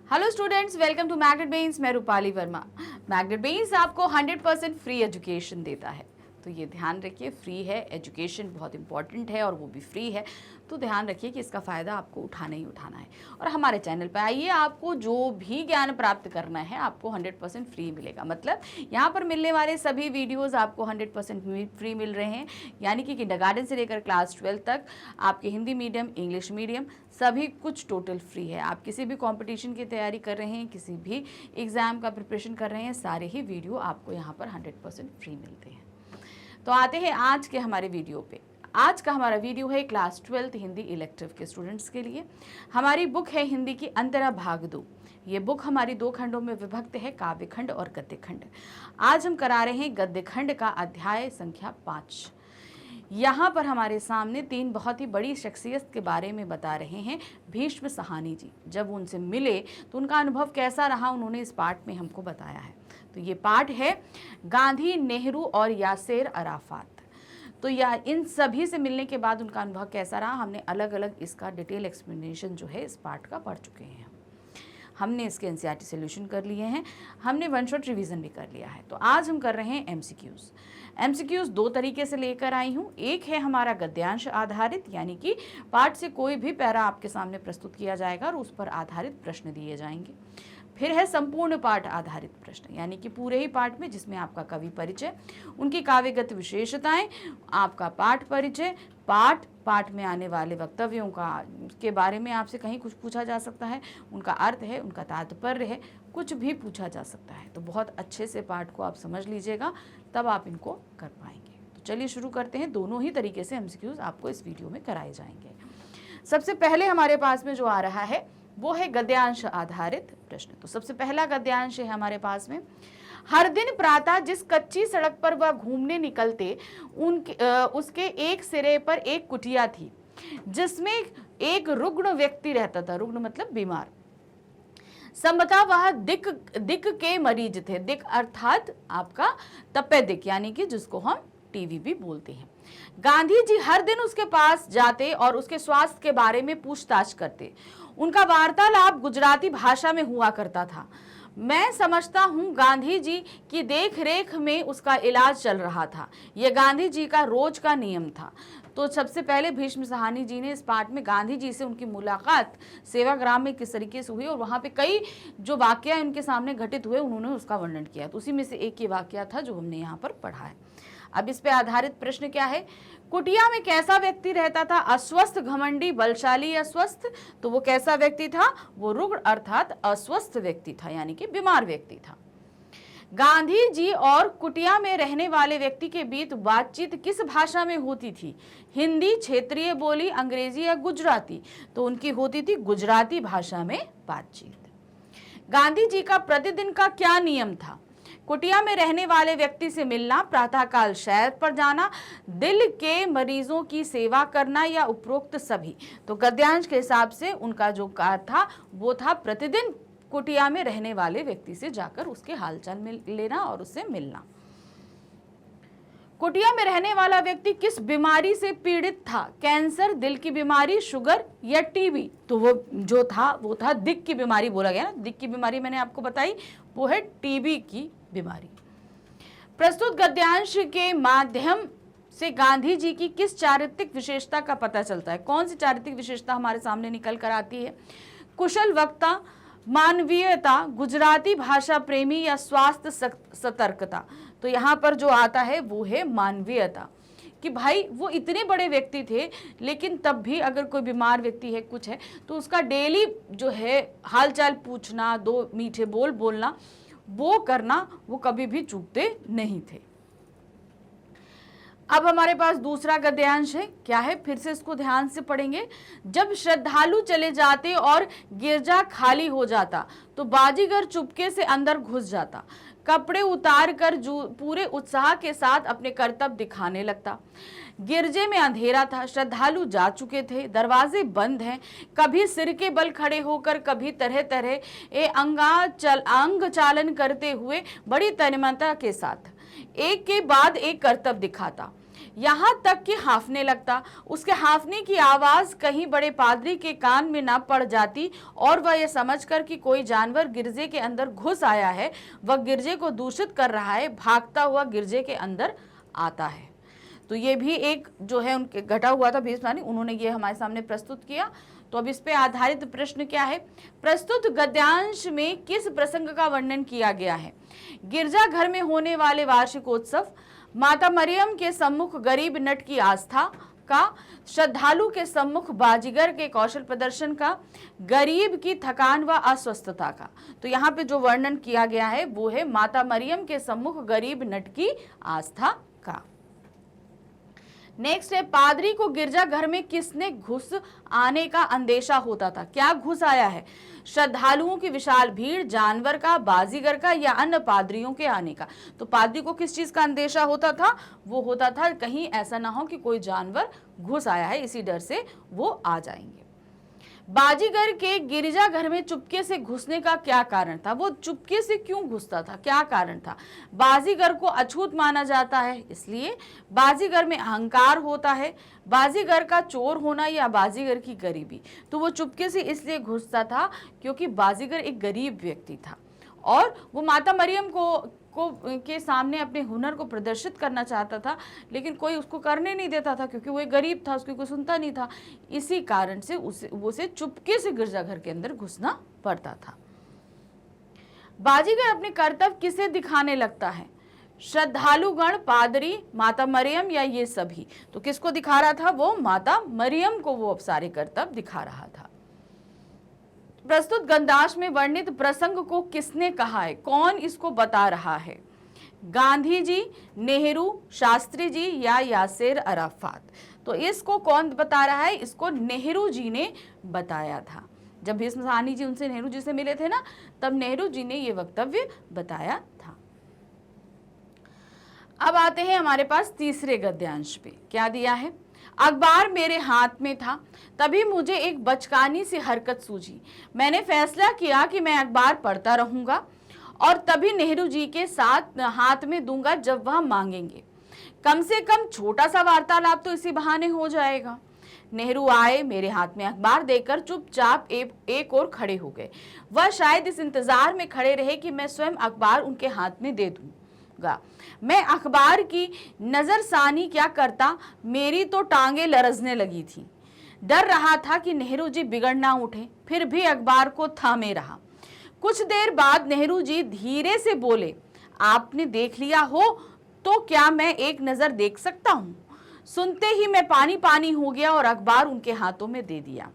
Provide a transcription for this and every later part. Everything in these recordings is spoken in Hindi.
Hello students, welcome to Magnet Brains. मैं रूपाली वर्मा। मैग्नेट बेन्स आपको 100% फ्री एजुकेशन देता है, तो ये ध्यान रखिए, फ्री है, एजुकेशन बहुत इंपॉर्टेंट है और वो भी फ्री है। तो ध्यान रखिए कि इसका फ़ायदा आपको उठाना ही उठाना है। और हमारे चैनल पर आइए, आपको जो भी ज्ञान प्राप्त करना है आपको 100% फ्री मिलेगा। मतलब यहाँ पर मिलने वाले सभी वीडियोस आपको 100% फ्री मिल रहे हैं, यानी कि किंडरगार्टन से लेकर क्लास 12 तक आपके हिंदी मीडियम, इंग्लिश मीडियम सभी कुछ टोटल फ्री है। आप किसी भी कंपटीशन की तैयारी कर रहे हैं, किसी भी एग्ज़ाम का प्रिपरेशन कर रहे हैं, सारे ही वीडियो आपको यहाँ पर 100% फ्री मिलते हैं। तो आते हैं आज के हमारे वीडियो पे। आज का हमारा वीडियो है क्लास 12 हिंदी इलेक्टिव के स्टूडेंट्स के लिए। हमारी बुक है हिंदी की अंतरा भाग 2। ये बुक हमारी 2 खंडों में विभक्त है, काव्य खंड और गद्य खंड। आज हम करा रहे हैं गद्य खंड का अध्याय संख्या 5। यहाँ पर हमारे सामने 3 बहुत ही बड़ी शख्सियत के बारे में बता रहे हैं भीष्म साहनी जी। जब उनसे मिले तो उनका अनुभव कैसा रहा, उन्होंने इस पाठ में हमको बताया है। तो ये पाठ है गांधी, नेहरू और यासेर अराफात। तो इन सभी से मिलने के बाद उनका अनुभव कैसा रहा, हमने अलग अलग इसका डिटेल एक्सप्लेनेशन जो है इस पाठ का पढ़ चुके हैं। हमने इसके एनसीईआरटी सॉल्यूशन कर लिए हैं, हमने वन शॉट रिवीजन भी कर लिया है। तो आज हम कर रहे हैं एमसीक्यूज। एमसीक्यूज 2 तरीके से लेकर आई हूँ। एक है हमारा गद्यांश आधारित, यानी कि पाठ से कोई भी पैरा आपके सामने प्रस्तुत किया जाएगा और उस पर आधारित प्रश्न दिए जाएंगे। फिर है संपूर्ण पाठ आधारित प्रश्न, यानी कि पूरे ही पाठ में जिसमें आपका कवि परिचय, उनकी काव्यगत विशेषताएं, आपका पाठ परिचय, पाठ में आने वाले वक्तव्यों के बारे में आपसे कहीं कुछ पूछा जा सकता है, उनका अर्थ है, उनका तात्पर्य है, कुछ भी पूछा जा सकता है। तो बहुत अच्छे से पाठ को आप समझ लीजिएगा, तब आप इनको कर पाएंगे। तो चलिए शुरू करते हैं। दोनों ही तरीके से एमसीक्यूज आपको इस वीडियो में कराए जाएंगे। सबसे पहले हमारे पास में जो आ रहा है वो है गद्यांश आधारित प्रश्न। तो सबसे पहला गद्यांश है हमारे पास में। हर दिन प्रातः जिस कच्ची सड़क पर वह घूमने निकलते उसके एक सिरे पर एक कुटिया थी जिसमें एक रुग्ण व्यक्ति रहता था। रुग्ण मतलब बीमार। संभवतः वह दिक के मरीज थे। दिक अर्थात आपका तपेदिक, यानी कि जिसको हम टीवी भी बोलते हैं। गांधी जी हर दिन उसके पास जाते और उसके स्वास्थ्य के बारे में पूछताछ करते। उनका वार्तालाप गुजराती भाषा में हुआ करता था। मैं समझता हूँ गांधी जी की देखरेख में उसका इलाज चल रहा था। यह गांधी जी का रोज का नियम था। तो सबसे पहले भीष्म साहनी जी ने इस पाठ में गांधी जी से उनकी मुलाकात सेवाग्राम में किस तरीके से हुई और वहाँ पे कई जो वाकया उनके सामने घटित हुए उन्होंने उसका वर्णन किया। तो उसी में से एक ये वाकया था जो हमने यहाँ पर पढ़ा है। अब इस पे आधारित प्रश्न क्या है, कुटिया में कैसा व्यक्ति रहता था? अस्वस्थ, घमंडी, बलशाली या स्वस्थ? तो वो कैसा व्यक्ति था? वो रुग्ण अर्थात अस्वस्थ व्यक्ति था, यानी कि बीमार व्यक्ति था। गांधी जी और कुटिया में रहने वाले व्यक्ति के बीच बातचीत किस भाषा में होती थी? हिंदी, क्षेत्रीय बोली, अंग्रेजी या गुजराती? तो उनकी होती थी गुजराती भाषा में बातचीत। गांधी जी का प्रतिदिन का क्या नियम था? कुटिया में रहने वाले व्यक्ति से मिलना, प्रातःकाल सैर पर जाना, दिल के मरीजों की सेवा करना या उपरोक्त सभी? तो गद्यांश के हिसाब से उनका जो कार्य था वो था प्रतिदिन कुटिया में रहने वाले व्यक्ति से जाकर उसके हालचाल लेना और उससे मिलना। कुटिया में रहने वाला व्यक्ति किस बीमारी से पीड़ित था? कैंसर, दिल की बीमारी, शुगर या टीबी? तो वो जो था वो था दिक की बीमारी बोला गया ना। दिक की बीमारी मैंने आपको बताई, वो है टीबी की बीमारी। प्रस्तुत गद्यांश के माध्यम से गांधी जी की किस चारित्रिक विशेषता का पता चलता है? कौन सी चारित्रिक विशेषता हमारे सामने निकल कर आती है? कुशल वक्ता, मानवीयता, गुजराती भाषा प्रेमी या स्वास्थ्य सतर्कता? तो यहाँ पर जो आता है वो है मानवीयता, कि भाई वो इतने बड़े व्यक्ति थे लेकिन तब भी अगर कोई बीमार व्यक्ति है, कुछ है, तो उसका डेली जो है हालचाल पूछना, 2 मीठे बोल बोलना, वो करना वो कभी भी चूकते नहीं थे। अब हमारे पास दूसरा गद्यांश है। क्या है, फिर से इसको ध्यान से पढ़ेंगे। जब श्रद्धालु चले जाते और गिरजा खाली हो जाता तो बाजीगर चुपके से अंदर घुस जाता, कपड़े उतार कर पूरे उत्साह के साथ अपने कर्तव्य दिखाने लगता। गिरजे में अंधेरा था, श्रद्धालु जा चुके थे, दरवाजे बंद हैं। कभी सिर के बल खड़े होकर, कभी तरह तरह अंग चालन करते हुए बड़ी तन्मयता के साथ एक के बाद एक कर्तव्य दिखाता। यहाँ तक कि हाफने लगता। उसके हाफने की आवाज कहीं बड़े पादरी के कान में ना पड़ जाती और वह यह समझकर कि कोई जानवर गिरजे के अंदर घुस आया है, वह गिरजे को दूषित कर रहा है, भागता हुआ गिरजे के अंदर आता है। तो ये भी एक जो है उनके घटा हुआ था भीष्म, उन्होंने ये हमारे सामने प्रस्तुत किया। तो अब इस पे आधारित प्रश्न क्या है, प्रस्तुत गद्यांश में किस प्रसंग का वर्णन किया गया है? गिरजा घर में होने वाले वार्षिकोत्सव, माता मरियम के सम्मुख गरीब नट की आस्था का, श्रद्धालु के सम्मुख बाजीगर के कौशल प्रदर्शन का, गरीब की थकान व अस्वस्थता का। तो यहाँ पे जो वर्णन किया गया है वो है माता मरियम के सम्मुख गरीब नट की आस्था का। नेक्स्ट है, पादरी को गिरजाघर में किसने घुस आने का अंदेशा होता था? क्या घुस आया है? श्रद्धालुओं की विशाल भीड़, जानवर का, बाजीगर का या अन्य पादरियों के आने का। तो पादरी को किस चीज का अंदेशा होता था? वो होता था कहीं ऐसा ना हो कि कोई जानवर घुस आया है, इसी डर से वो आ जाएंगे। बाजीगर के गिरजाघर में चुपके से घुसने का क्या कारण था? वो चुपके से क्यों घुसता था, क्या कारण था? बाजीगर को अछूत माना जाता है इसलिए, बाजीगर में अहंकार होता है, बाजीगर का चोर होना या बाजीगर की गरीबी। तो वो चुपके से इसलिए घुसता था क्योंकि बाजीगर एक गरीब व्यक्ति था और वो माता मरियम को के सामने अपने हुनर को प्रदर्शित करना चाहता था, लेकिन कोई उसको करने नहीं देता था क्योंकि वो एक गरीब था, उसको कोई सुनता नहीं था। इसी कारण से उसे चुपके से गिरजाघर के अंदर घुसना पड़ता था। बाजीगर अपने कर्तव्य किसे दिखाने लगता है? श्रद्धालुगण, पादरी, माता मरियम या ये सभी? तो किसको दिखा रहा था? वो माता मरियम को वो अब सारे कर्तव्य दिखा रहा था। प्रस्तुत गद्यांश में वर्णित प्रसंग को किसने कहा है? कौन इसको बता रहा है? गांधी जी, नेहरू, शास्त्री जी या यासेर अराफात? तो इसको कौन बता रहा है? इसको नेहरू जी ने बताया था। जब भीष्म साहनी जी उनसे नेहरू जी से मिले थे ना, तब नेहरू जी ने ये वक्तव्य बताया था। अब आते हैं हमारे पास तीसरे गद्यांश पे। क्या दिया है? अखबार मेरे हाथ में था, तभी मुझे एक बचकानी सी हरकत सूझी। मैंने फैसला किया कि मैं अखबार पढ़ता रहूंगा और तभी नेहरू जी के साथ हाथ में दूंगा जब वह मांगेंगे। कम से कम छोटा सा वार्तालाप तो इसी बहाने हो जाएगा। नेहरू आए, मेरे हाथ में अखबार देकर चुपचाप एक और खड़े हो गए। वह शायद इस इंतजार में खड़े रहे कि मैं स्वयं अखबार उनके हाथ में दे दूं। मैं अखबार की नजरसानी क्या करता, मेरी तो टांगे लरजने लगी थी। डर रहा था कि नेहरू जी बिगड़ ना उठे, फिर भी अखबार को थामे रहा। कुछ देर बाद नेहरू जी धीरे से बोले, आपने देख लिया हो तो क्या मैं एक नजर देख सकता हूं? सुनते ही मैं पानी पानी हो गया और अखबार उनके हाथों में दे दिया।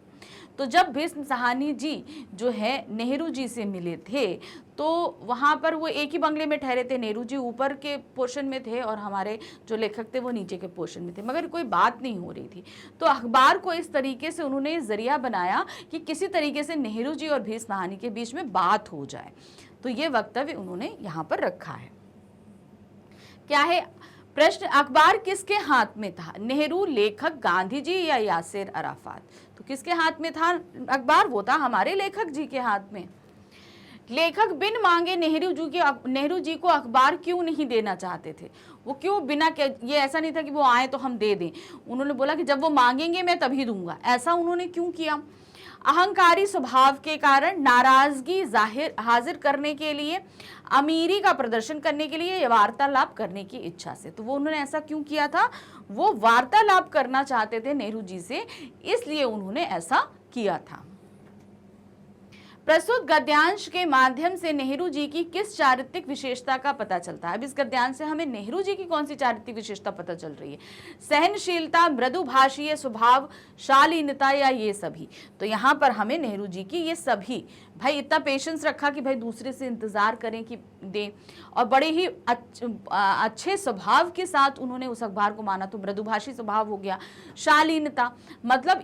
तो जब भीष्म साहनी जी जो है नेहरू जी से मिले थे तो वहाँ पर वो एक ही बंगले में ठहरे थे। नेहरू जी ऊपर के पोर्शन में थे और हमारे जो लेखक थे वो नीचे के पोर्शन में थे, मगर कोई बात नहीं हो रही थी। तो अखबार को इस तरीके से उन्होंने जरिया बनाया कि किसी तरीके से नेहरू जी और भीष्म साहनी के बीच में बात हो जाए। तो ये वक्तव्य उन्होंने यहाँ पर रखा है। क्या है प्रश्न? अखबार किसके हाथ में था? नेहरू, लेखक, गांधी जी या यासेर अराफात? तो किसके हाथ में था अखबार? वो था हमारे लेखक जी के हाथ में। लेखक बिन मांगे नेहरू जी को अखबार क्यों नहीं देना चाहते थे? वो क्यों बिना के, ये ऐसा नहीं था कि वो आए तो हम दे दें। उन्होंने बोला कि जब वो मांगेंगे मैं तभी दूंगा। ऐसा उन्होंने क्यों किया? अहंकारी स्वभाव के कारण, नाराजगी हाजिर करने के लिए, अमीरी का प्रदर्शन करने के लिए या वार्तालाप करने की इच्छा से? तो वो उन्होंने ऐसा क्यों किया था? वो वार्तालाप करना चाहते थे नेहरू जी से, इसलिए उन्होंने ऐसा किया था। प्रस्तुत गद्यांश के माध्यम से नेहरू जी की किस चारित्रिक विशेषता का पता चलता है? अब इस गद्यांश से हमें नेहरू जी की कौन सी चारित्रिक विशेषता पता चल रही है? सहनशीलता, मृदुभाषीय स्वभाव, शालीनता या ये सभी? तो यहाँ पर हमें नेहरू जी की ये सभी, भाई इतना पेशेंस रखा कि भाई दूसरे से इंतजार करें कि दें, और बड़े ही अच्छे स्वभाव के साथ उन्होंने उस अखबार को माना। तो मृदुभाषी स्वभाव हो गया। शालीनता मतलब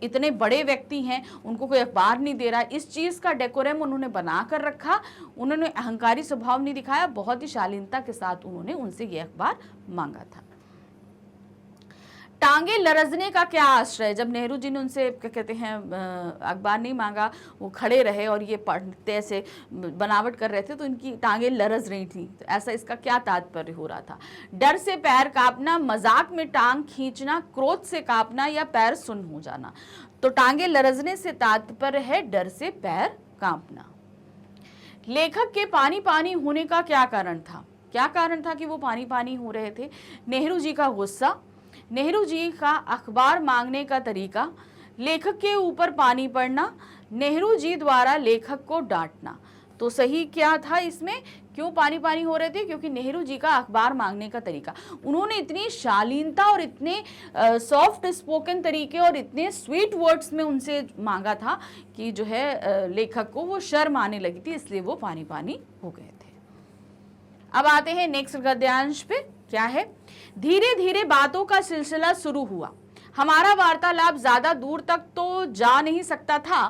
इतने बड़े व्यक्ति हैं, उनको कोई अखबार नहीं दे रहा, इस चीज का डेकोरम उन्होंने बना कर रखा। उन्होंने अहंकारी स्वभाव नहीं दिखाया, बहुत ही शालीनता के साथ उन्होंने उनसे ये अखबार मांगा था। टांगे लरजने का क्या आश्रय, जब नेहरू जी ने उनसे क्या कहते हैं अखबार नहीं मांगा, वो खड़े रहे और ये पढ़ते ऐसे बनावट कर रहे थे तो इनकी टांगे लरज रही थी, तो ऐसा इसका क्या तात्पर्य हो रहा था। डर से पैर कांपना, मजाक में टांग खींचना, क्रोध से कांपना या पैर सुन्न हो जाना। तो टांगे लरजने से तात्पर्य है डर से पैर कांपना। लेखक के पानी पानी होने का क्या कारण था, क्या कारण था कि वो पानी पानी हो रहे थे। नेहरू जी का गुस्सा, नेहरू जी का अखबार मांगने का तरीका, लेखक के ऊपर पानी पड़ना, नेहरू जी द्वारा लेखक को डांटना। तो सही क्या था इसमें, क्यों पानी पानी हो रहे थे, क्योंकि नेहरू जी का अखबार मांगने का तरीका, उन्होंने इतनी शालीनता और इतने सॉफ्ट स्पोकन तरीके और इतने स्वीट वर्ड्स में उनसे मांगा था कि जो है लेखक को वो शर्म आने लगी थी, इसलिए वो पानी पानी हो गए थे। अब आते हैं नेक्स्ट गद्यांश पे, क्या है। धीरे धीरे बातों का सिलसिला शुरू हुआ, हमारा वार्तालाप ज्यादा दूर तक तो जा नहीं सकता था।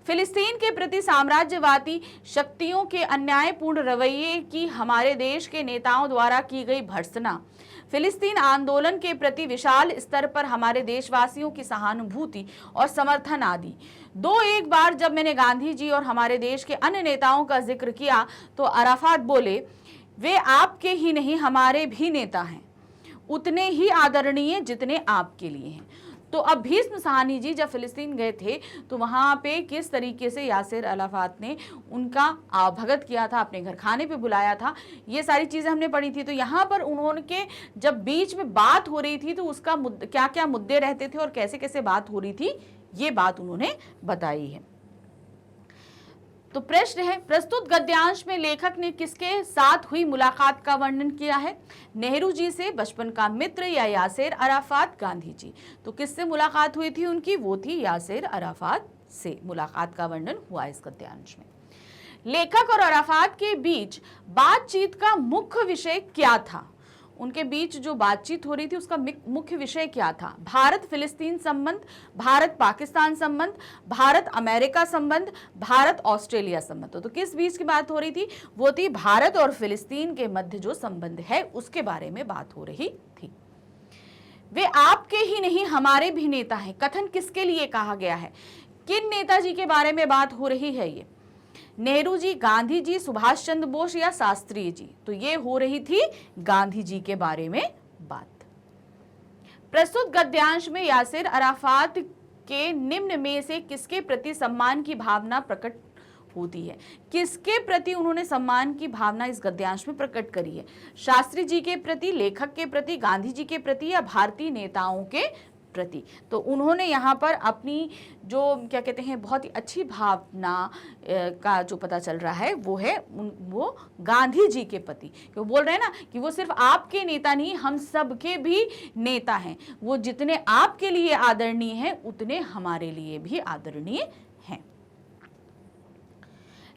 फिलिस्तीन के प्रति साम्राज्यवादी शक्तियों के अन्यायपूर्ण रवैये की हमारे देश के नेताओं द्वारा की गई भर्त्सना, फिलिस्तीन आंदोलन के प्रति विशाल स्तर पर हमारे देशवासियों की सहानुभूति और समर्थन आदि। एक बार जब मैंने गांधी जी और हमारे देश के अन्य नेताओं का जिक्र किया तो अराफात बोले, वे आपके ही नहीं हमारे भी नेता हैं, उतने ही आदरणीय जितने आपके लिए हैं। तो अब भीष्म सहानी जी जब फिलिस्तीन गए थे तो वहाँ पे किस तरीके से यासिर अराफात ने उनका आवभगत किया था, अपने घर खाने पे बुलाया था, ये सारी चीज़ें हमने पढ़ी थी। तो यहाँ पर उन्होंने जब बीच में बात हो रही थी तो उसका क्या क्या मुद्दे रहते थे और कैसे कैसे बात हो रही थी, ये बात उन्होंने बताई है। तो प्रश्न है, प्रस्तुत गद्यांश में लेखक ने किसके साथ हुई मुलाकात का वर्णन किया है। नेहरू जी से, बचपन का मित्र या यासिर अराफात, गांधी जी। तो किससे मुलाकात हुई थी उनकी, वो थी यासिर अराफात से मुलाकात का वर्णन हुआ इस गद्यांश में। लेखक और अराफात के बीच बातचीत का मुख्य विषय क्या था, उनके बीच जो बातचीत हो रही थी उसका मुख्य विषय क्या था। भारत फिलिस्तीन संबंध, भारत पाकिस्तान संबंध, भारत अमेरिका संबंध, भारत ऑस्ट्रेलिया संबंध। तो किस बीच की बात हो रही थी, वो थी भारत और फिलिस्तीन के मध्य जो संबंध है उसके बारे में बात हो रही थी। वे आपके ही नहीं हमारे भी नेता हैं, कथन किसके लिए कहा गया है, किन नेताजी के बारे में बात हो रही है, ये नेहरू जी, गांधी जी, सुभाष चंद्र बोस या शास्त्री जी। तो ये हो रही थी गांधी जी के बारे में बात। प्रस्तुत गद्यांश में यासिर अराफात के निम्न में से किसके प्रति सम्मान की भावना प्रकट होती है, किसके प्रति उन्होंने सम्मान की भावना इस गद्यांश में प्रकट करी है। शास्त्री जी के प्रति, लेखक के प्रति, गांधी जी के प्रति या भारतीय नेताओं के प्रति। तो उन्होंने यहाँ पर अपनी जो क्या कहते हैं बहुत ही अच्छी भावना का जो पता चल रहा है वो है वो गांधी जी के प्रति, क्यों बोल रहे हैं ना कि वो सिर्फ आपके नेता नहीं हम सबके भी नेता हैं, वो जितने आपके लिए आदरणीय हैं उतने हमारे लिए भी आदरणीय हैं।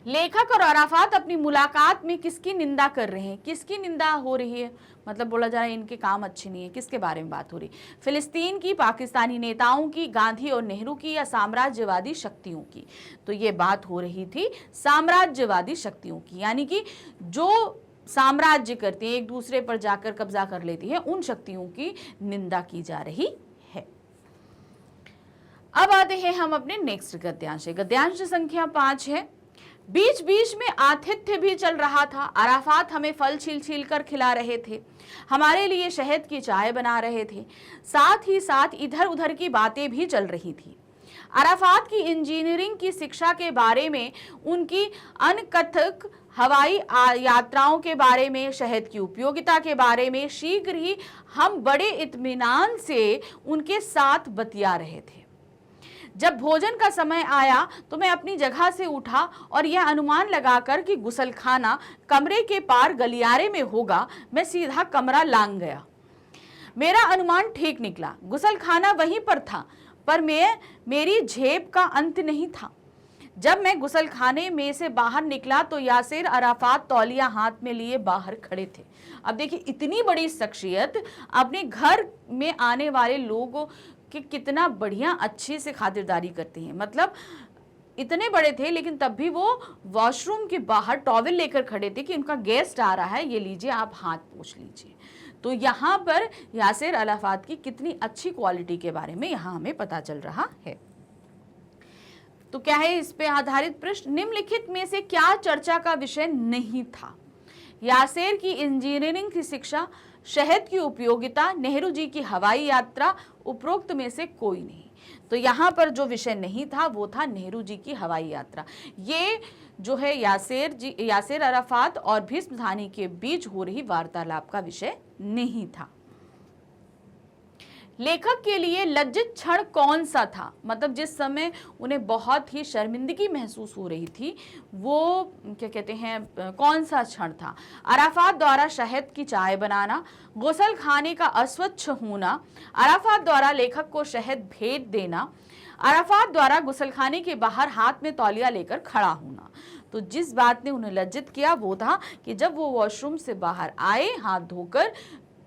लेखक और अराफात अपनी मुलाकात में किसकी निंदा कर रहे हैं, किसकी निंदा हो रही है, मतलब बोला जा रहा है इनके काम अच्छे नहीं है, किसके बारे में बात हो रही, फिलिस्तीन की, पाकिस्तानी नेताओं की, गांधी और नेहरू की या साम्राज्यवादी शक्तियों की। तो ये बात हो रही थी साम्राज्यवादी शक्तियों की, यानी कि जो साम्राज्य करती है, एक दूसरे पर जाकर कब्जा कर लेती है, उन शक्तियों की निंदा की जा रही है। अब आते हैं हम अपने नेक्स्ट गद्यांश, गद्यांश संख्या 5 है। बीच बीच में आतिथ्य भी चल रहा था, अराफात हमें फल छील छील कर खिला रहे थे, हमारे लिए शहद की चाय बना रहे थे, साथ ही साथ इधर उधर की बातें भी चल रही थी। अराफात की इंजीनियरिंग की शिक्षा के बारे में, उनकी अनकथक हवाई यात्राओं के बारे में, शहद की उपयोगिता के बारे में शीघ्र ही हम बड़े इत्मीनान से उनके साथ बतिया रहे थे। जब भोजन का समय आया तो मैं अपनी जगह से उठा और यह अनुमान लगाकर कि गुसलखाना कमरे के पार गलियारे में होगा, मैं सीधा कमरा लांग गया। मेरा अनुमान ठीक निकला, गुसलखाना वहीं पर था, पर मेरी झेप का अंत नहीं था। जब मैं गुसलखाने में से बाहर निकला तो यासिर अराफात तौलिया हाथ में लिए बाहर खड़े थे। अब देखिए, इतनी बड़ी शख्सियत अपने घर में आने वाले लोगों कि कितना बढ़िया अच्छे से खातिरदारी करते हैं, मतलब इतने बड़े थे लेकिन तब भी वो वॉशरूम के बाहर टॉवेल लेकर खड़े थे कि उनका गेस्ट आ रहा है, ये लीजिए आप हाथ पोंछ लीजिए। तो यहाँ पर यासिर अराफात की कितनी अच्छी क्वालिटी के बारे में यहाँ हमें पता चल रहा है। तो क्या है इस पे आधारित प्रश्न, निम्नलिखित में से क्या चर्चा का विषय नहीं था? यासेर की इंजीनियरिंग की शिक्षा, शहद की उपयोगिता, नेहरू जी की हवाई यात्रा, उपरोक्त में से कोई नहीं। तो यहाँ पर जो विषय नहीं था वो था नेहरू जी की हवाई यात्रा। ये जो है यासिर अराफात और भीष्म धानी के बीच हो रही वार्तालाप का विषय नहीं था। लेखक के लिए लज्जित क्षण कौन सा था? मतलब जिस समय उन्हें बहुत ही शर्मिंदगी महसूस हो रही थी, वो क्या कहते हैं कौन सा क्षण था? अराफात द्वारा शहद की चाय बनाना, गुसल खाने का अस्वच्छ होना, अराफात द्वारा लेखक को शहद भेंट देना, अराफात द्वारा गुसलखाने के बाहर हाथ में तौलिया लेकर खड़ा होना। तो जिस बात ने उन्हें लज्जित किया वो था कि जब वो वॉशरूम से बाहर आए हाथ धोकर,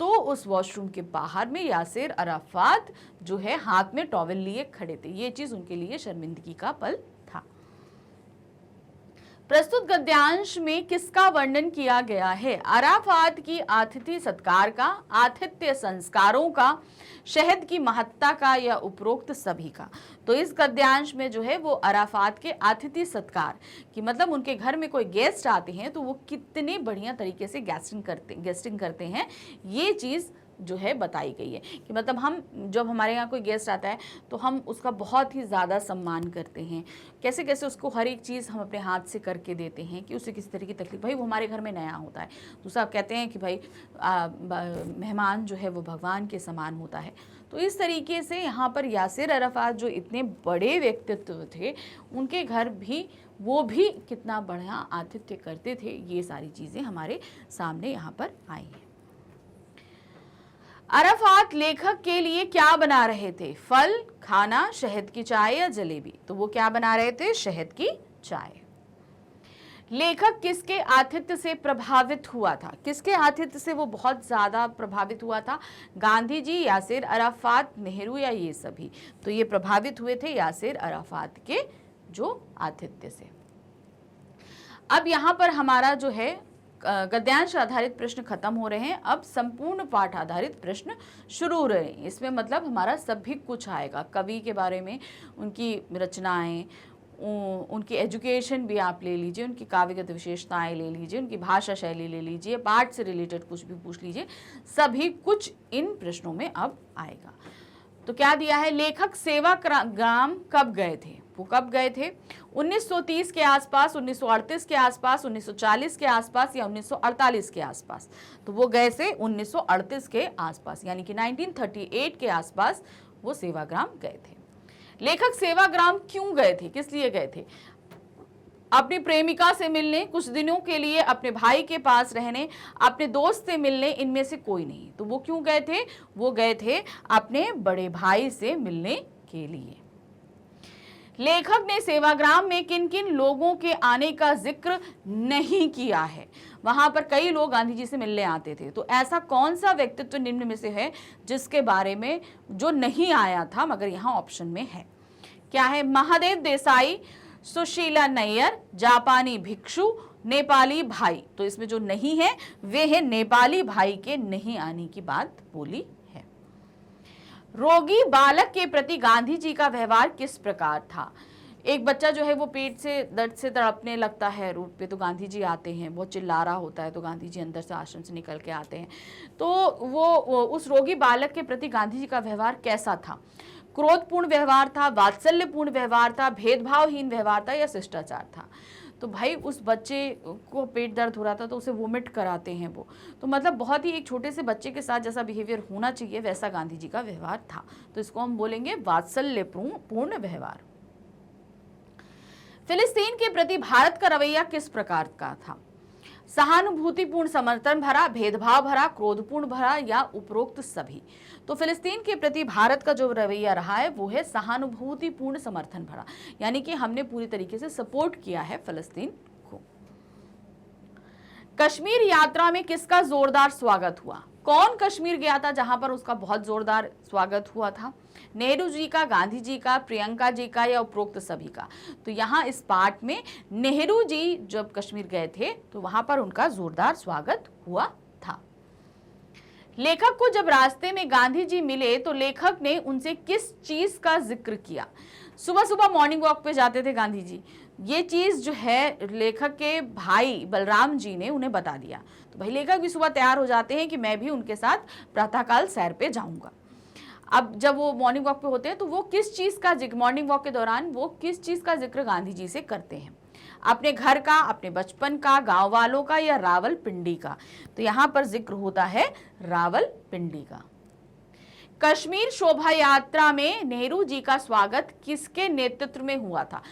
तो उस वॉशरूम के बाहर में यासिर अराफात जो है हाथ में टॉवेल लिए खड़े थे। ये चीज उनके लिए शर्मिंदगी का पल था। प्रस्तुत गद्यांश में किसका वर्णन किया गया है? अराफात की आतिथ्य सत्कार का, आतिथ्य संस्कारों का, शहद की महत्ता का, या उपरोक्त सभी का? तो इस गद्यांश में जो है वो अराफात के आतिथ्य सत्कार कि मतलब उनके घर में कोई गेस्ट आते हैं तो वो कितने बढ़िया तरीके से गेस्टिंग करते हैं, ये चीज़ जो है बताई गई है कि मतलब हम जब हमारे यहाँ कोई गेस्ट आता है तो हम उसका बहुत ही ज़्यादा सम्मान करते हैं, कैसे कैसे उसको हर एक चीज़ हम अपने हाथ से करके देते हैं कि उसे किसी तरह की तकलीफ, भाई वो हमारे घर में नया होता है। दूसरा आप कहते हैं कि भाई मेहमान जो है वो भगवान के समान होता है। तो इस तरीके से यहाँ पर यासिर अराफात जो इतने बड़े व्यक्तित्व थे, उनके घर भी वो भी कितना बढ़िया आतिथ्य करते थे, ये सारी चीज़ें हमारे सामने यहाँ पर आई हैं। अराफात लेखक के लिए क्या बना रहे थे? फल, खाना, शहद की चाय या जलेबी? तो वो क्या बना रहे थे? शहद की चाय। लेखक किसके आतिथ्य से प्रभावित हुआ था? किसके आतिथ्य से वो बहुत ज्यादा प्रभावित हुआ था? गांधी जी, यासिर अराफात, नेहरू या ये सभी? तो ये प्रभावित हुए थे यासिर अराफात के जो आतिथ्य से। अब यहाँ पर हमारा जो है गद्यांश आधारित प्रश्न खत्म हो रहे हैं। अब संपूर्ण पाठ आधारित प्रश्न शुरू हो रहे हैं। इसमें मतलब हमारा सभी कुछ आएगा, कवि के बारे में, उनकी रचनाएं, उनकी एजुकेशन भी आप ले लीजिए, उनकी काव्यगत विशेषताएं ले लीजिए, उनकी भाषा शैली ले लीजिए, पाठ से रिलेटेड कुछ भी पूछ लीजिए, सभी कुछ इन प्रश्नों में अब आएगा। तो क्या दिया है? लेखक सेवाग्राम कब गए थे? वो कब गए थे? 1930 के आसपास, 1938 के आसपास, 1940 के आसपास या 1948 के आसपास? तो वो गए थे 1938 के आसपास, यानी कि 1938 के आसपास वो सेवाग्राम गए थे। लेखक सेवाग्राम क्यों गए थे? किस लिए गए थे? अपनी प्रेमिका से मिलने, कुछ दिनों के लिए अपने भाई के पास रहने, अपने दोस्त से मिलने, इनमें से कोई नहीं। तो वो क्यों गए थे? वो गए थे अपने बड़े भाई से मिलने के लिए। लेखक ने सेवाग्राम में किन किन लोगों के आने का जिक्र नहीं किया है? वहां पर कई लोग गांधी जी से मिलने आते थे, तो ऐसा कौन सा व्यक्तित्व निम्न में से है जिसके बारे में जो नहीं आया था मगर यहाँ ऑप्शन में है? क्या है? महादेव देसाई, सुशीला नैयर, जापानी भिक्षु, नेपाली भाई। तो इसमें जो नहीं है वे है नेपाली भाई के नहीं आने की बात बोली है। रोगी बालक के प्रति गांधी जी का व्यवहार किस प्रकार था? एक बच्चा जो है वो पेट से दर्द से तड़पने लगता है रोड पे, तो गांधी जी आते हैं, बहुत चिल्ला रहा होता है, तो गांधी जी अंदर से आश्रम से निकल के आते हैं। तो वो उस रोगी बालक के प्रति गांधी जी का व्यवहार कैसा था? क्रोधपूर्ण व्यवहार था, वात्सल्यपूर्ण व्यवहार था, भेदभावहीन व्यवहार था या शिष्टाचार था? तो भाई उस बच्चे को पेट दर्द हो रहा था तो उसे वोमिट कराते हैं वो, तो मतलब बहुत ही एक छोटे से बच्चे के साथ जैसा बिहेवियर होना चाहिए वैसा गांधी जी का व्यवहार था। तो इसको हम बोलेंगे वात्सल्यपूर्ण व्यवहार। फिलिस्तीन के प्रति भारत का रवैया किस प्रकार का था? सहानुभूतिपूर्ण, समर्थन भरा, भेदभाव भरा, क्रोधपूर्ण भरा या उपरोक्त सभी? तो फिलिस्तीन के प्रति भारत का जो रवैया रहा है वो है सहानुभूतिपूर्ण, समर्थन भरा, यानी कि हमने पूरी तरीके से सपोर्ट किया है फिलिस्तीन को। कश्मीर यात्रा में किसका जोरदार स्वागत हुआ? कौन कश्मीर गया था जहां पर उसका बहुत जोरदार स्वागत हुआ था? नेहरू जी का, गांधी जी का, प्रियंका जी का या उपरोक्त सभी का? तो यहाँ इस पार्ट में नेहरू जी जब कश्मीर गए थे तो वहां पर उनका जोरदार स्वागत हुआ था। लेखक को जब रास्ते में गांधी जी मिले तो लेखक ने उनसे किस चीज का जिक्र किया? सुबह सुबह मॉर्निंग वॉक पे जाते थे गांधी जी, ये चीज जो है लेखक के भाई बलराम जी ने उन्हें बता दिया। तो भाई लेखक भी सुबह तैयार हो जाते हैं कि मैं भी उनके साथ प्रातःकाल सैर पे जाऊंगा। अब जब वो मॉर्निंग वॉक पे होते हैं तो वो किस चीज का जिक्र, मॉर्निंग वॉक के दौरान वो किस चीज का जिक्र गांधी जी से करते हैं? अपने घर का, अपने बचपन का, गांव वालों का, या रावलपिंडी का? तो यहां पर जिक्र होता है रावलपिंडी का। कश्मीर शोभा यात्रा में नेहरू जी का स्वागत किसके नेतृत्व में हुआ था?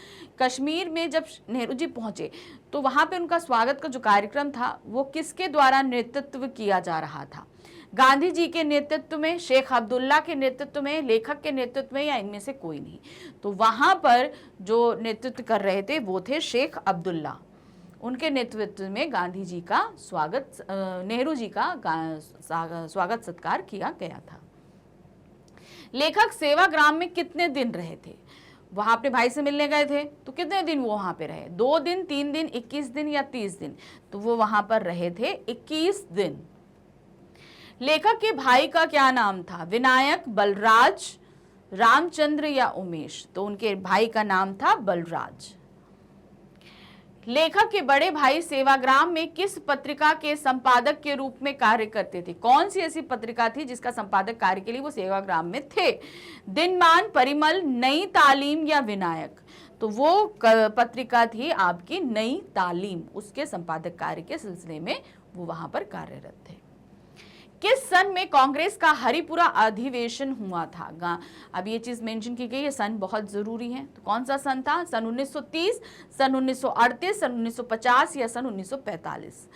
कश्मीर में जब नेहरू जी पहुंचे तो वहां पे उनका स्वागत का जो कार्यक्रम था वो किसके द्वारा नेतृत्व किया जा रहा था? गांधी जी के नेतृत्व में, शेख अब्दुल्ला के नेतृत्व में, लेखक के नेतृत्व में, या इनमें से कोई नहीं? तो वहां पर जो नेतृत्व कर रहे थे वो थे शेख अब्दुल्ला। उनके नेतृत्व में गांधी जी का स्वागत, नेहरू जी का स्वागत सत्कार किया गया था। लेखक सेवाग्राम में कितने दिन रहे थे? वहां अपने भाई से मिलने गए थे तो कितने दिन वो वहां पे रहे? 2 दिन, 3 दिन, 21 दिन या 30 दिन? तो वो वहां पर रहे थे 21 दिन। लेखक के भाई का क्या नाम था? विनायक, बलराज, रामचंद्र या उमेश? तो उनके भाई का नाम था बलराज। लेखक के बड़े भाई सेवाग्राम में किस पत्रिका के संपादक के रूप में कार्य करते थे? कौन सी ऐसी पत्रिका थी जिसका संपादक कार्य के लिए वो सेवाग्राम में थे? दिनमान, परिमल, नई तालीम या विनायक? तो वो पत्रिका थी आपकी नई तालीम, उसके संपादक कार्य के सिलसिले में वो वहां पर कार्यरत थे। किस सन में कांग्रेस का हरिपुरा अधिवेशन हुआ था? अब ये चीज मेंशन की गई है, सन बहुत जरूरी है। तो कौन सा सन था? सन 1930, सन 1938, सन 1950 या सन 1945?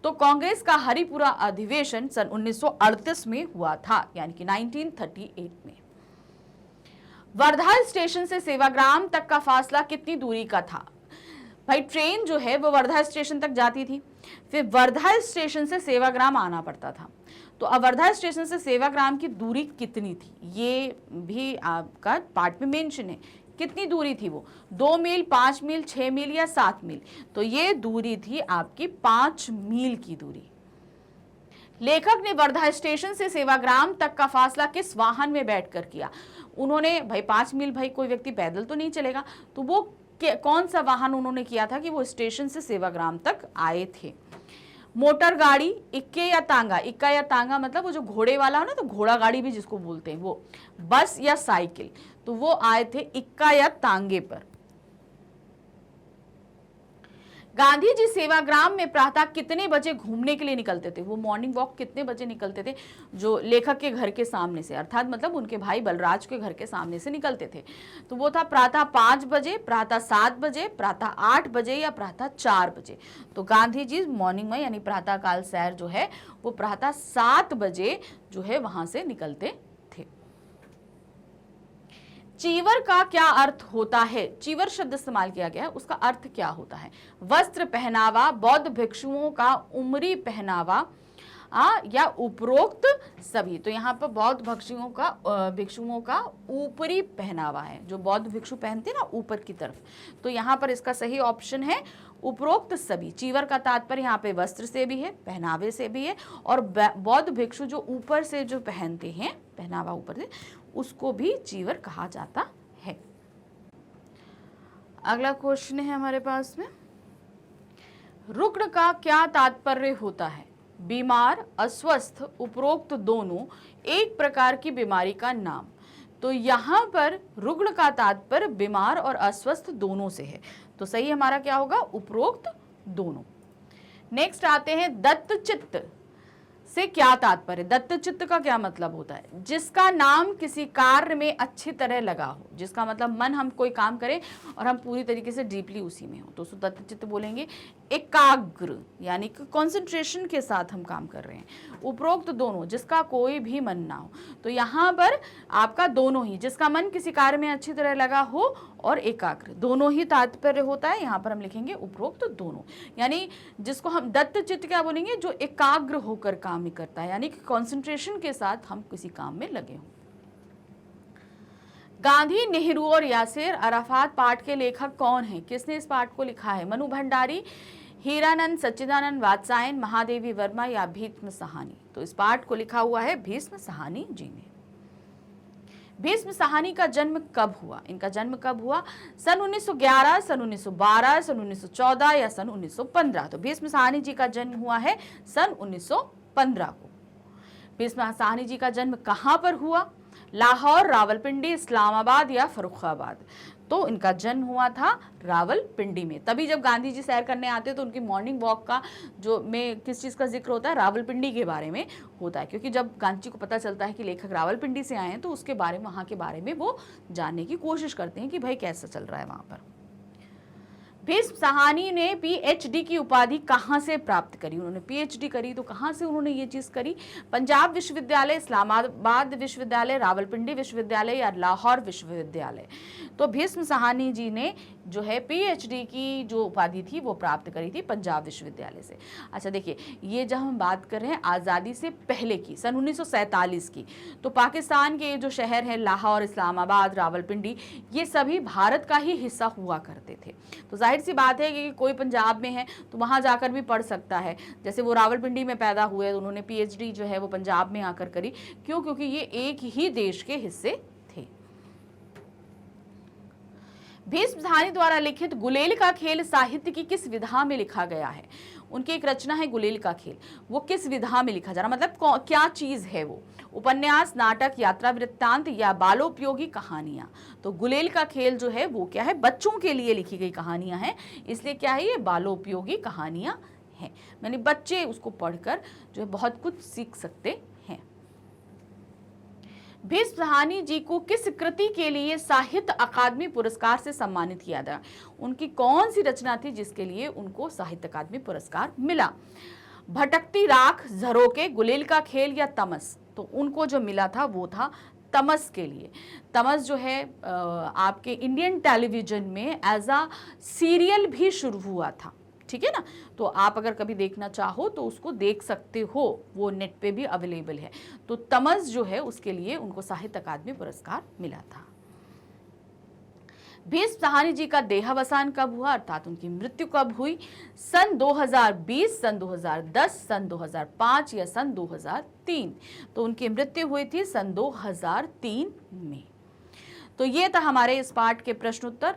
तो कांग्रेस का हरिपुरा अधिवेशन सन 1938 में हुआ था, यानी कि 1938 में। वर्धा स्टेशन से सेवाग्राम तक का फासला कितनी दूरी का था? भाई ट्रेन जो है वो वर्धा स्टेशन तक जाती थी, फिर वर्धा स्टेशन से सेवाग्राम आना पड़ता था। तो अब वर्धा स्टेशन से सेवाग्राम की दूरी कितनी थी? ये भी आपका पार्ट में मेंशन है। कितनी दूरी थी वो? 2 मील, 5 मील, 6 मील या 7 मील? तो ये दूरी थी आपकी 5 मील की दूरी। लेखक ने वर्धा स्टेशन से सेवाग्राम तक का फासला किस वाहन में बैठकर किया? उन्होंने, भाई 5 मील, भाई कोई व्यक्ति पैदल तो नहीं चलेगा, तो वो कौन सा वाहन उन्होंने किया था कि वो स्टेशन से सेवाग्राम तक आए थे? मोटर गाड़ी, इक्के या तांगा? इक्का या तांगा मतलब वो जो घोड़े वाला है ना, तो घोड़ा गाड़ी भी जिसको बोलते हैं वो। बस या साइकिल? तो वो आए थे इक्का या तांगे पर। गांधी जी सेवाग्राम में प्रातः कितने बजे घूमने के लिए निकलते थे? वो मॉर्निंग वॉक कितने बजे निकलते थे? जो लेखक के घर के सामने से, अर्थात मतलब उनके भाई बलराज के घर के सामने से निकलते थे। तो वो था प्रातः 5 बजे, प्रातः 7 बजे, प्रातः 8 बजे या प्रातः 4 बजे? तो गांधी जी मॉर्निंग में, यानी प्रातःकाल सैर जो है वो प्रातः 7 बजे जो है वहां से निकलते थे। चीवर का क्या अर्थ होता है? चीवर शब्द इस्तेमाल किया गया है, उसका अर्थ क्या होता है? वस्त्र पहनावा, बौद्ध भिक्षुओं का उमरी पहनावा, या उपरोक्त सभी? तो यहाँ पर बौद्ध भिक्षुओं का ऊपरी पहनावा है, जो बौद्ध भिक्षु पहनते हैं ना ऊपर की तरफ। तो यहाँ पर इसका सही ऑप्शन है उपरोक्त सभी। चीवर का तात्पर्य यहाँ पे वस्त्र से भी है, पहनावे से भी है, और बौद्ध भिक्षु जो ऊपर से जो पहनते हैं, पहनावा ऊपर से, उसको भी चीवर कहा जाता है। अगला क्वेश्चन है हमारे पास में, रुग्ण का क्या तात्पर्य होता है? बीमार, अस्वस्थ, उपरोक्त दोनों, एक प्रकार की बीमारी का नाम। तो यहाँ पर रुग्ण का तात्पर्य बीमार और अस्वस्थ दोनों से है, तो सही हमारा क्या होगा? उपरोक्त दोनों। नेक्स्ट आते हैं, दत्तचित्त से क्या तात्पर्य? दत्तचित्त का क्या मतलब होता है? जिसका नाम किसी कार्य में अच्छी तरह लगा हो, जिसका मतलब मन हम कोई काम करें और हम पूरी तरीके से डीपली उसी में हो, तो उसको दत्तचित्त बोलेंगे। एकाग्र यानी कि कंसंट्रेशन के साथ हम काम कर रहे हैं। उपरोक्त दोनों, जिसका कोई भी मन ना हो, तो यहाँ पर आपका दोनों ही, जिसका मन किसी कार्य में अच्छी तरह लगा हो और एकाग्र, दोनों ही तात्पर्य होता है। यहाँ पर हम लिखेंगे उपरोक्त दोनों, यानी जिसको हम दत्तचित्त क्या बोलेंगे? जो एकाग्र होकर काम करता है, यानी कि कंसंट्रेशन के साथ हम किसी काम में लगे हों। गांधी, नेहरू और यासिर अराफात पाठ के लेखक कौन हैं? किसने इस पाठ को लिखा है? मनु भंडारी हीरानंद, सच्चिदानंद, वात्सायन, महादेवी वर्मा या भीष्म साहनी? तो इस पाठ को लिखा हुआ है भीष्म साहनी जी ने। भीष्म साहनी का जन्म कब हुआ? इनका जन्म कब हुआ? सन 1911, सन 1912, सन 1914 या सन 1915? तो भीष्म साहनी जी का जन्म हुआ है सन 1915 को। भीष्म साहनी जी का जन्म कहाँ पर हुआ? लाहौर, रावलपिंडी, इस्लामाबाद या फर्रुखाबाद? तो इनका जन्म हुआ था रावलपिंडी में। तभी जब गांधी जी सैर करने आते तो उनकी मॉर्निंग वॉक का जो में किस चीज़ का जिक्र होता है? रावलपिंडी के बारे में होता है, क्योंकि जब गांधी जी को पता चलता है कि लेखक रावलपिंडी से आए हैं तो उसके बारे में, वहाँ के बारे में वो जानने की कोशिश करते हैं कि भाई कैसा चल रहा है वहाँ पर। भीष्म साहनी ने पीएचडी की उपाधि कहाँ से प्राप्त करी? उन्होंने पीएचडी करी तो कहाँ से उन्होंने ये चीज़ करी? पंजाब विश्वविद्यालय, इस्लामाबाद विश्वविद्यालय, रावलपिंडी विश्वविद्यालय या लाहौर विश्वविद्यालय? तो भीष्म साहनी जी ने जो है पीएचडी की जो उपाधि थी वो प्राप्त करी थी पंजाब विश्वविद्यालय से। अच्छा देखिए, ये जब हम बात कर रहे हैं आज़ादी से पहले की, सन 1947 की, तो पाकिस्तान के जो शहर हैं लाहौर, इस्लामाबाद, रावलपिंडी, ये सभी भारत का ही हिस्सा हुआ करते थे। तो जाहिर सी बात है कि कोई पंजाब में है तो वहाँ जाकर भी पढ़ सकता है। जैसे वो रावलपिंडी में पैदा हुए, उन्होंने पीएचडी जो है वो पंजाब में आकर करी। क्यों? क्योंकि ये एक ही देश के हिस्से थे। भीष्म साहनी द्वारा लिखित गुलेल का खेल साहित्य की किस विधा में लिखा गया है? उनकी एक रचना है गुलेल का खेल, वो किस विधा में लिखा जा रहा, मतलब क्या चीज है वो? उपन्यास, नाटक, यात्रा वृत्तांत या बालोपयोगी कहानियां? तो गुलेल का खेल जो है वो क्या है? बच्चों के लिए लिखी गई कहानियां हैं, इसलिए क्या है ये? बालोपयोगी कहानियां हैं, यानी बच्चे उसको पढ़कर जो है बहुत कुछ सीख सकते हैं। भीष्म साहनी जी को किस कृति के लिए साहित्य अकादमी पुरस्कार से सम्मानित किया गया? उनकी कौन सी रचना थी जिसके लिए उनको साहित्य अकादमी पुरस्कार मिला? भटकती राख, झरोके, गुलेल का खेल या तमस? तो उनको जो मिला था वो था तमस के लिए। तमस जो है आपके इंडियन टेलीविजन में एज अ सीरियल भी शुरू हुआ था, ठीक है ना? तो आप अगर कभी देखना चाहो तो उसको देख सकते हो, वो नेट पे भी अवेलेबल है। तो तमस जो है उसके लिए उनको साहित्य अकादमी पुरस्कार मिला था। भीष्म साहनी जी का देहावसान कब हुआ, अर्थात उनकी मृत्यु कब हुई? सन 2020, सन 2010, सन 2005 या सन 2003? तो उनकी मृत्यु हुई थी सन 2003 में। तो ये था हमारे इस पाठ के प्रश्न उत्तर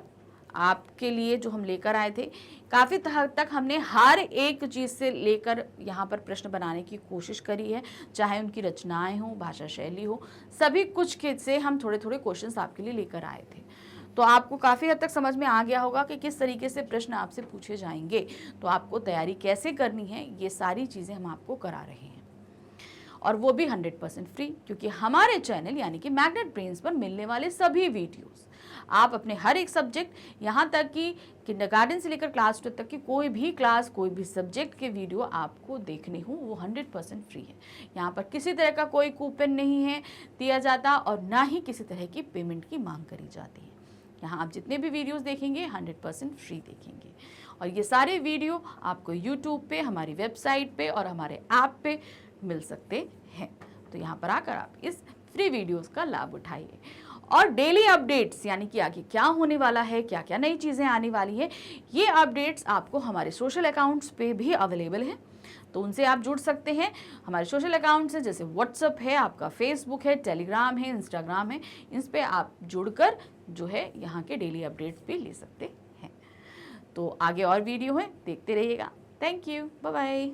आपके लिए जो हम लेकर आए थे। काफ़ी हद तक हमने हर एक चीज़ से लेकर यहाँ पर प्रश्न बनाने की कोशिश करी है, चाहे उनकी रचनाएं हो, भाषा शैली हो, सभी कुछ के से हम थोड़े थोड़े क्वेश्चंस आपके लिए लेकर आए थे। तो आपको काफ़ी हद तक समझ में आ गया होगा कि किस तरीके से प्रश्न आपसे पूछे जाएंगे, तो आपको तैयारी कैसे करनी है, ये सारी चीज़ें हम आपको करा रहे हैं, और वो भी 100% फ्री, क्योंकि हमारे चैनल यानी कि मैग्नेट ब्रेन्स पर मिलने वाले सभी वीडियोस आप अपने हर एक सब्जेक्ट, यहाँ तक कि किंडरगार्टन से लेकर क्लास 2 तक की कोई भी क्लास, कोई भी सब्जेक्ट के वीडियो आपको देखने हो, वो 100% फ्री है। यहाँ पर किसी तरह का कोई कूपन नहीं है दिया जाता, और ना ही किसी तरह की पेमेंट की मांग करी जाती है। यहाँ आप जितने भी वीडियोस देखेंगे 100% फ्री देखेंगे, और ये सारे वीडियो आपको यूट्यूब पे, हमारी वेबसाइट पे और हमारे ऐप पे मिल सकते हैं। तो यहाँ पर आकर आप इस फ्री वीडियोस का लाभ उठाइए, और डेली अपडेट्स यानी कि आगे क्या होने वाला है, क्या क्या नई चीज़ें आने वाली है, ये अपडेट्स आपको हमारे सोशल अकाउंट्स पे भी अवेलेबल हैं, तो उनसे आप जुड़ सकते हैं। हमारे सोशल अकाउंट्स हैं, जैसे व्हाट्सअप है, आपका फेसबुक है, टेलीग्राम है, इंस्टाग्राम है, इन पर आप जुड़कर जो है यहाँ के डेली अपडेट्स भी ले सकते हैं। तो आगे और वीडियो हैं, देखते रहिएगा। Thank you, bye bye.